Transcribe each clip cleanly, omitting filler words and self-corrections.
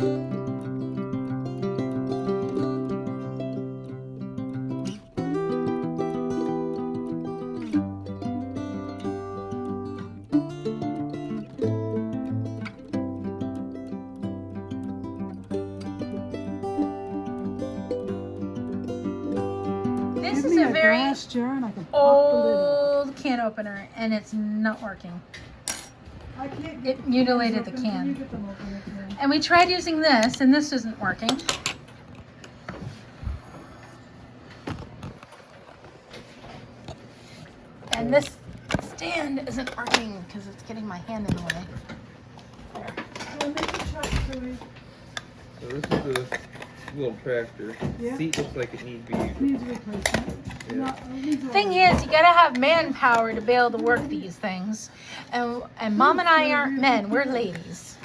This is a very old can opener, and it's not working. It mutilated the can. And we tried using this, and this isn't working. And this stand isn't working because it's getting my hand in the way. There. So this is a little tractor. Yeah. Seat looks like it needs to be Needs replacement. Yeah. Thing is, you gotta have manpower to be able to work these things. And Mom and I aren't men, we're ladies.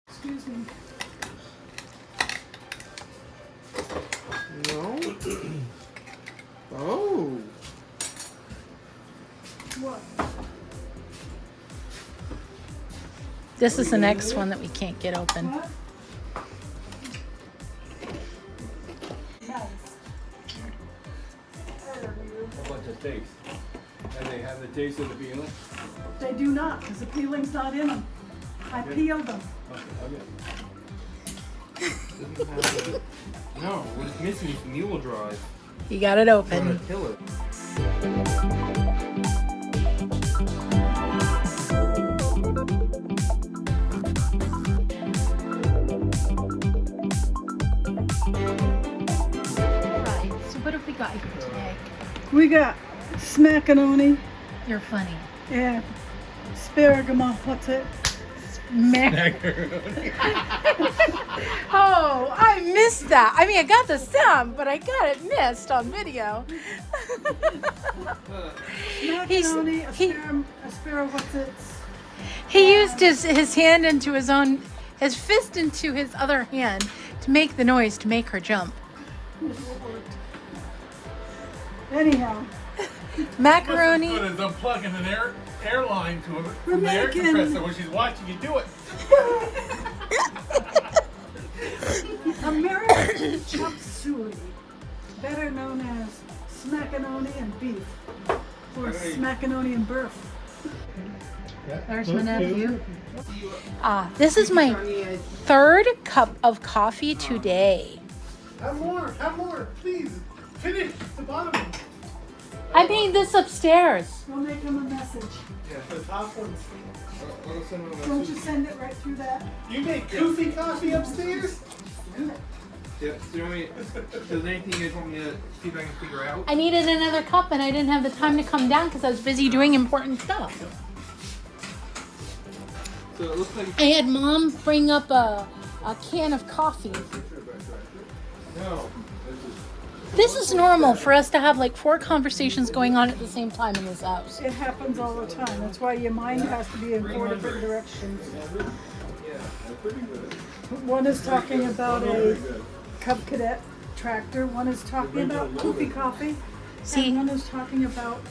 Excuse me. No. Oh. What? This is the next one that we can't get open. What? Nice. How about the taste? And they have the taste of the peeling? They do not, because the peeling's not in them. I peeled them. Okay. No, what it's missing is mule drive. You got it On a open. tiller. Right, so what have we got here today? We got smackanoni You're funny. and sparagama. What's it? Oh, I missed that. I mean, I got the sound, but I got it missed on video. Smackanoni, what's it? He used his hand into his fist into his other hand to make the noise to make her jump. Anyhow, Macaroni. What's as good as unplugging an airline to it We're from the air making- compressor when she's watching you do it. American chop suey, better known as smackanoni and beef, or smackanoni and beef. There's my nephew. This is my third cup of coffee today. Have more, please. Finish the bottom. I made this upstairs. We'll make him a message. Yeah, the top ones. Don't you send it right through that? You make goofy coffee upstairs? Yeah, so is there anything you guys want me to see if I can figure out? I needed another cup and I didn't have the time to come down because I was busy doing important stuff. So it looks like I had Mom bring up a can of coffee. no. This is normal for us to have like 4 conversations going on at the same time in this house. It happens all the time. That's why your mind has to be in 4 different directions. One is talking about a Cub Cadet tractor. One is talking about Koofy coffee. See? And one is talking about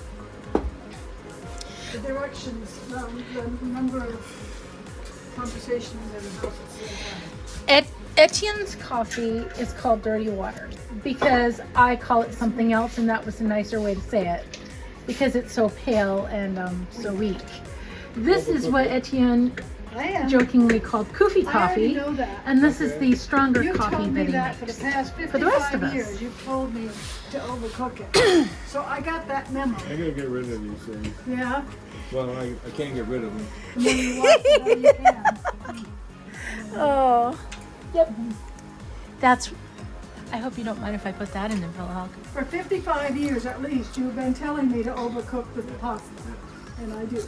the directions, the number of conversations in the house at the same time. Etienne's coffee is called dirty water because I call it something else, and that was a nicer way to say it because it's so pale and so weak. This is what Etienne jokingly called Koofy coffee, I already know that. and this is the stronger You coffee told me that that he for the makes. past For the rest of 55 us. years. You've told me to overcook it. So I got that memo. I gotta get rid of these things. Yeah. Well, I can't get rid of them. And when you watch it, now you can. Oh, yep. That's. I hope you don't mind if I put that in the vlog. For 55 years at least, you've been telling me to overcook the pasta. And I do.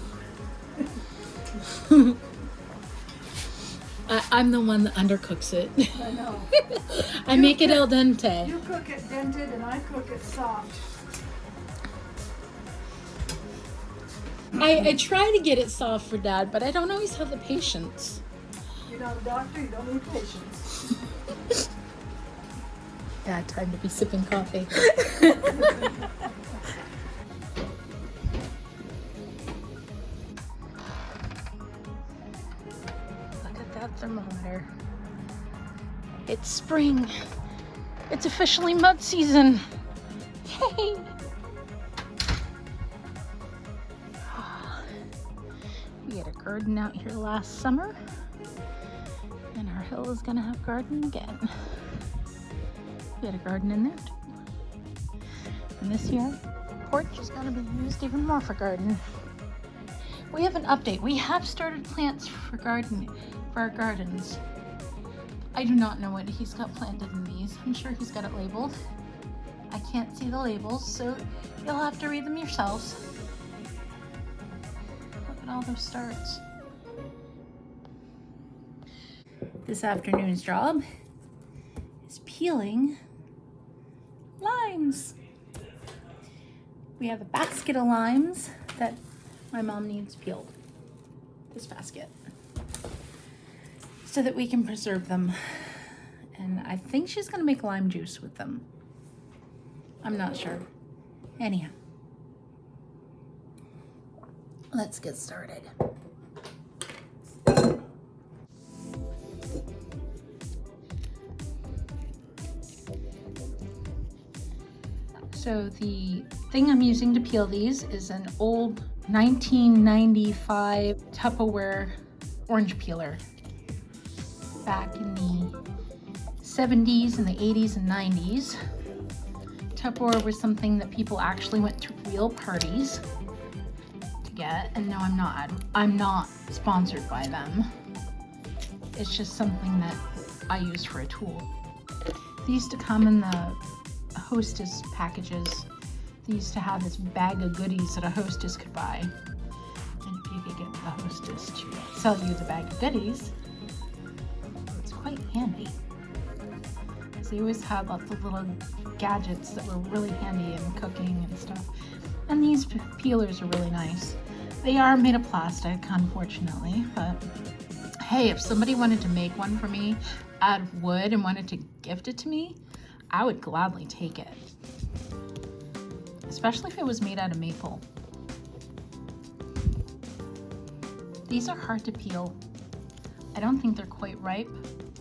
I'm the one that undercooks it. I know. I make it al dente. You cook it dented and I cook it soft. I try to get it soft for Dad, but I don't always have the patience. You're not a doctor, you don't need patience. Bad time to be sipping coffee. Look at that thermometer. It's spring. It's officially mud season. Yay! We had a garden out here last summer, and our hill is gonna have garden again. We had a garden in there too. And this year, porch is gonna be used even more for garden. We have an update. We have started plants for our gardens. I do not know what he's got planted in these. I'm sure he's got it labeled. I can't see the labels, so you'll have to read them yourselves. Look at all those starts. This afternoon's job is peeling limes. We have a basket of limes that my mom needs peeled. This basket. So that we can preserve them. And I think she's gonna make lime juice with them. I'm not sure. Anyhow. Let's get started. So the thing I'm using to peel these is an old 1995 Tupperware orange peeler. Back in the 70s and the 80s and 90s. Tupperware was something that people actually went to real parties to get, and no, I'm not sponsored by them. It's just something that I use for a tool. They used to come in the Hostess packages. They used to have this bag of goodies that a hostess could buy. And if you could get the hostess to sell you the bag of goodies, it's quite handy. Because they always had lots of little gadgets that were really handy in cooking and stuff. And these peelers are really nice. They are made of plastic, unfortunately, but hey, if somebody wanted to make one for me out of wood and wanted to gift it to me, I would gladly take it. Especially if it was made out of maple. These are hard to peel. I don't think they're quite ripe.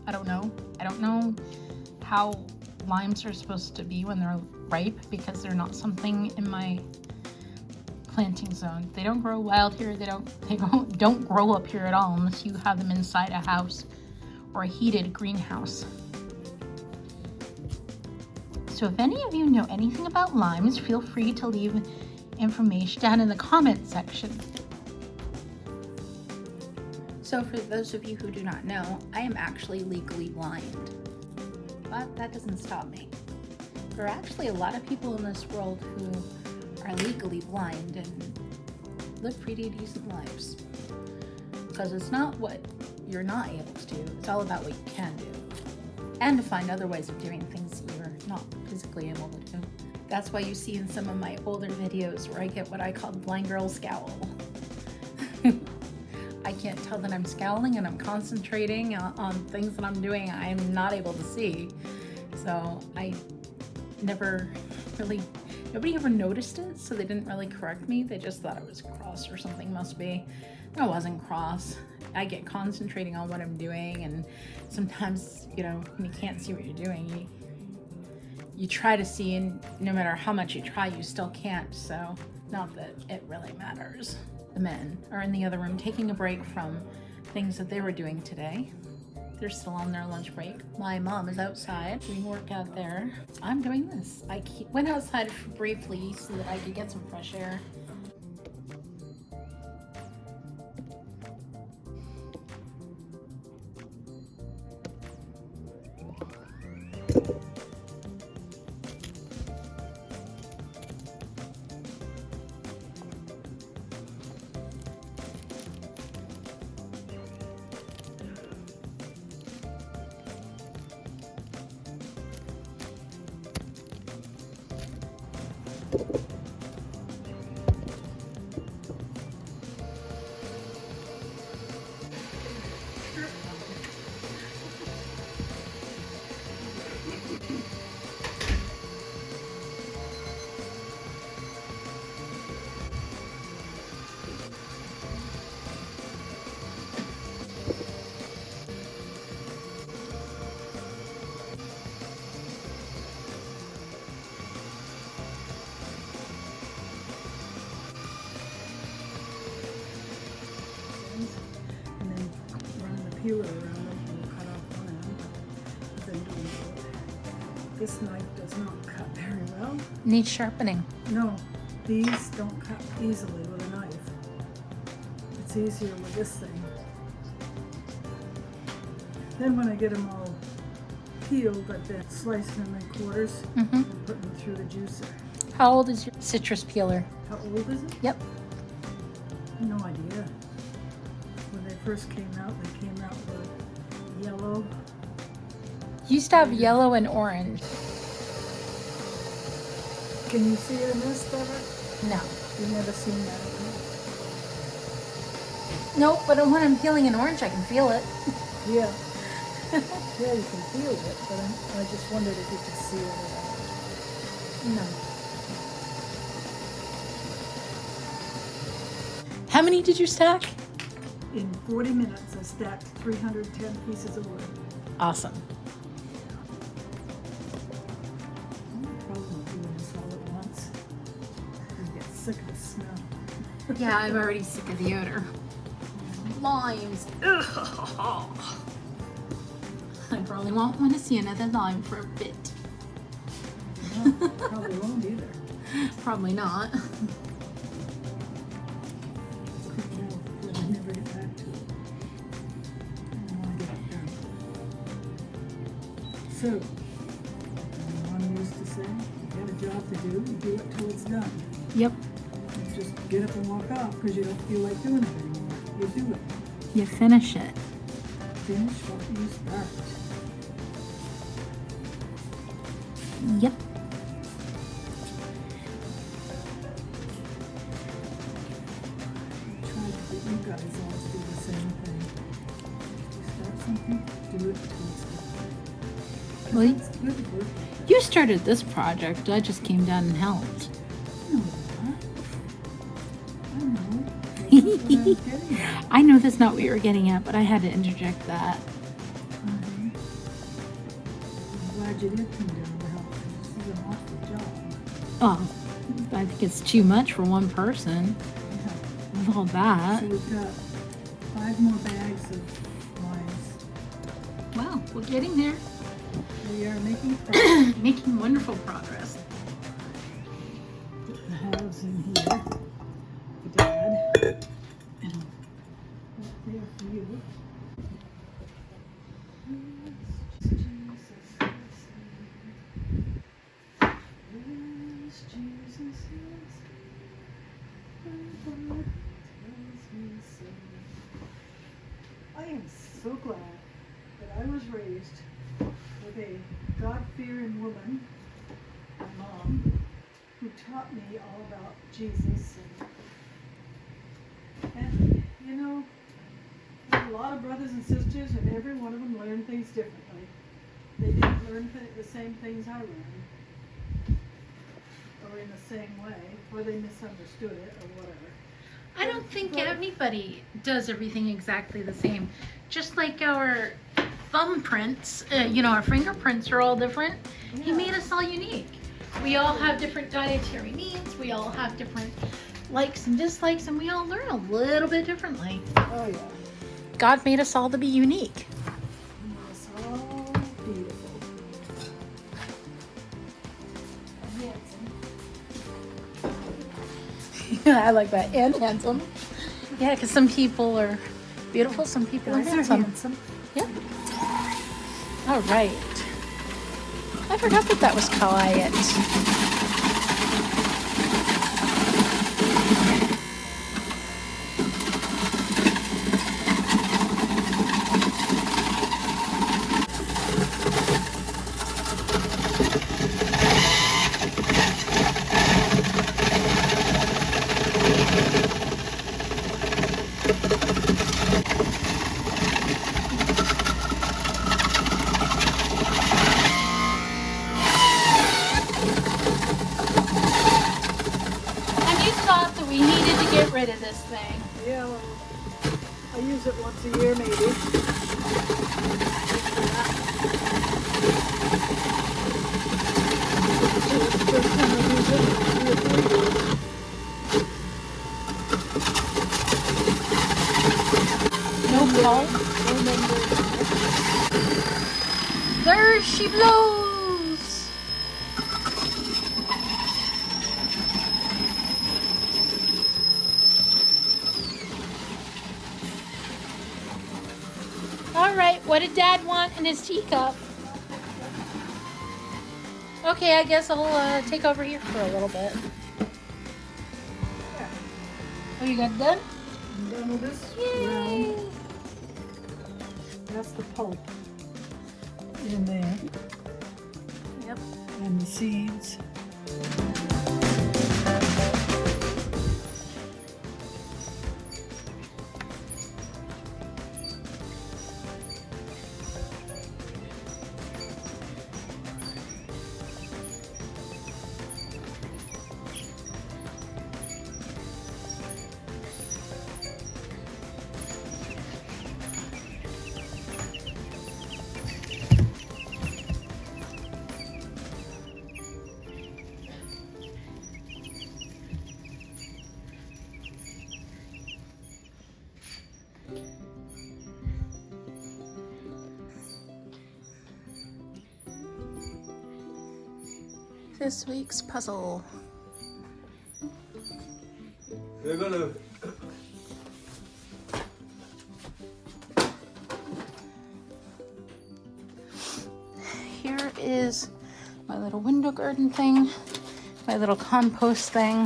I don't know. I don't know how limes are supposed to be when they're ripe because they're not something in my planting zone. They don't grow wild here. They don't grow up here at all unless you have them inside a house or a heated greenhouse. So if any of you know anything about limes, feel free to leave information down in the comment section. So for those of you who do not know, I am actually legally blind. But that doesn't stop me. There are actually a lot of people in this world who are legally blind and live pretty decent lives. Because it's not what you're not able to do, it's all about what you can do. And to find other ways of doing things that you're not physically able to do. That's why you see in some of my older videos where I get what I call the blind girl scowl. I can't tell that I'm scowling and I'm concentrating on things that I'm doing I'm not able to see. So nobody ever noticed it, so they didn't really correct me. They just thought I was cross or something must be. I wasn't cross. I get concentrating on what I'm doing, and sometimes, when you can't see what you're doing, you try to see, and no matter how much you try, you still can't, so not that it really matters. The men are in the other room taking a break from things that they were doing today. They're still on their lunch break. My mom is outside doing work out there. I'm doing this. I went outside briefly so that I could get some fresh air. peeler around it and cut off one end. Then do it. This knife does not cut very well. Needs sharpening. No, these don't cut easily with a knife. It's easier with this thing. Then when I get them all peeled, I then slice them in quarters Mm-hmm. and put them through the juicer. How old is your citrus peeler? How old is it? Yep. No idea. When they first came out, they came out with yellow. Used to have yellow and orange. Can you see it in this, Deborah? No. You've never seen that. Nope, but when I'm peeling an orange, I can feel it. Yeah. Yeah, you can feel it, but I just wondered if you could see it or not. No. How many did you stack? In 40 minutes, I stacked 310 pieces of wood. Awesome. No problem with doing this all at once. You get sick of the smell. Yeah, I'm already sick of the odor. Limes. Ugh. I probably won't want to see another lime for a bit. No, probably won't either. Probably not. I never get back to it. I want to get it done. So, Mom used to say, you got a job to do, you do it till it's done. Yep. You just get up and walk off because you don't feel like doing it anymore. You do it. You finish it. Finish what you start. Yep. I try to get you guys all to do the same thing. You start something, do it till it's done. Well, It's good work. you started this project. I just came down and helped. No, I know. That's what I'm getting at. I know that's not what you were getting at, but I had to interject that. I'm glad you did come down to help. This is an awful job. Oh, I think it's too much for one person Yeah. with all that. So we've got 5 more bags of limes. Wow, we're getting there. We are making progress. Making wonderful progress. Put the halves in here for Dad. And right there for you. I am so glad that I was raised with a God-fearing woman, my mom, who taught me all about Jesus. And you know, I have a lot of brothers and sisters, and every one of them learned things differently. They didn't learn the same things I learned, or in the same way, or they misunderstood it, or whatever. I don't think anybody does everything exactly the same. Just like our thumbprints, our fingerprints are all different. He Yeah. made us all unique. We all have different dietary needs. We all have different likes and dislikes, and we all learn a little bit differently. Oh yeah. God made us all to be unique. It's all beautiful. I like that. And handsome. Yeah, because some people are beautiful, some people are Guys are handsome. handsome. Yep. All right. I forgot that was quiet. We needed to get rid of this thing. Yeah, well, I use it once a year maybe. No pulp. No members. she blows! All right, what did Dad want in his teacup? Okay, I guess I'll take over here for a little bit. Oh, you got done? I'm done with this Yay! round. That's the pulp in there Yep. and the seeds. This week's puzzle. They're gonna. Here is my little window garden thing, my little compost thing,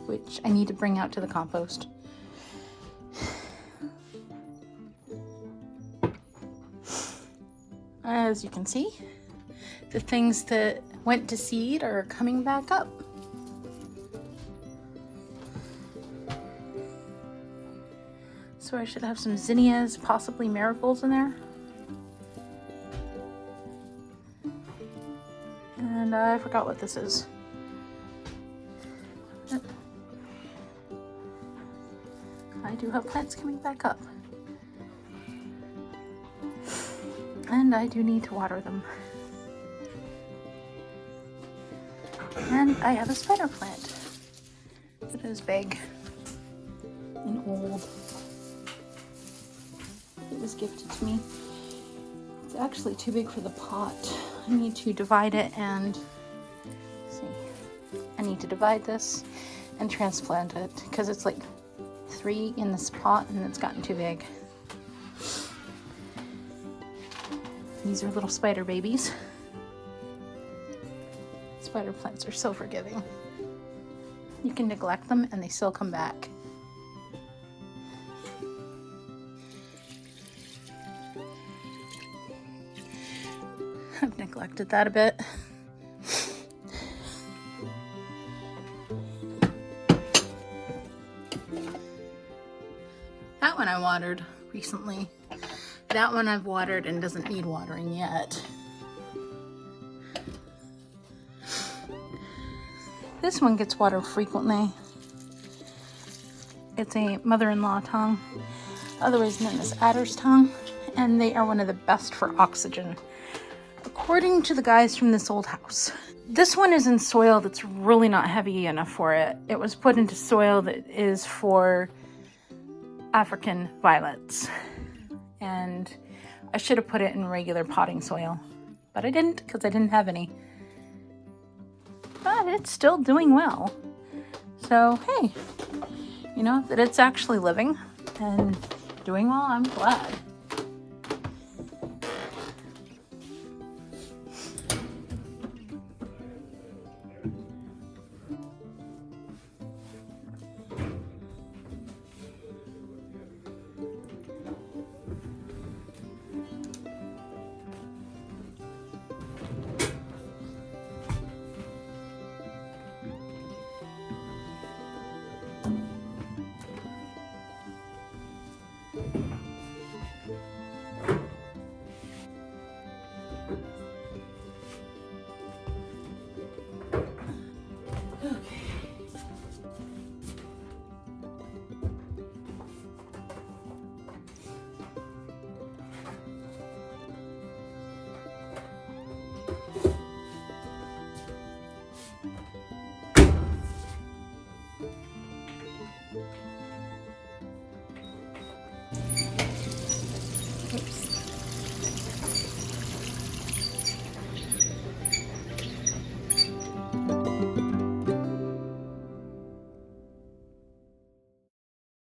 which I need to bring out to the compost. As you can see, the things that went to seed are coming back up. So I should have some zinnias, possibly marigolds in there. And I forgot what this is. I do have plants coming back up. And I do need to water them. And I have a spider plant that is big and old. It was gifted to me. It's actually too big for the pot. I need to divide it and see. I need to divide this and transplant it because it's like 3 in this pot and it's gotten too big. These are little spider babies. Spider plants are so forgiving. You can neglect them and they still come back. I've neglected that a bit. That one I watered recently. That one I've watered and doesn't need watering yet. This one gets watered frequently. It's a mother-in-law tongue, otherwise known as adder's tongue, and they are one of the best for oxygen, according to the guys from this old house. This one is in soil that's really not heavy enough for it. It was put into soil that is for African violets. And I should have put it in regular potting soil, but I didn't because I didn't have any. But it's still doing well. So, hey, you know, that it's actually living and doing well, I'm glad.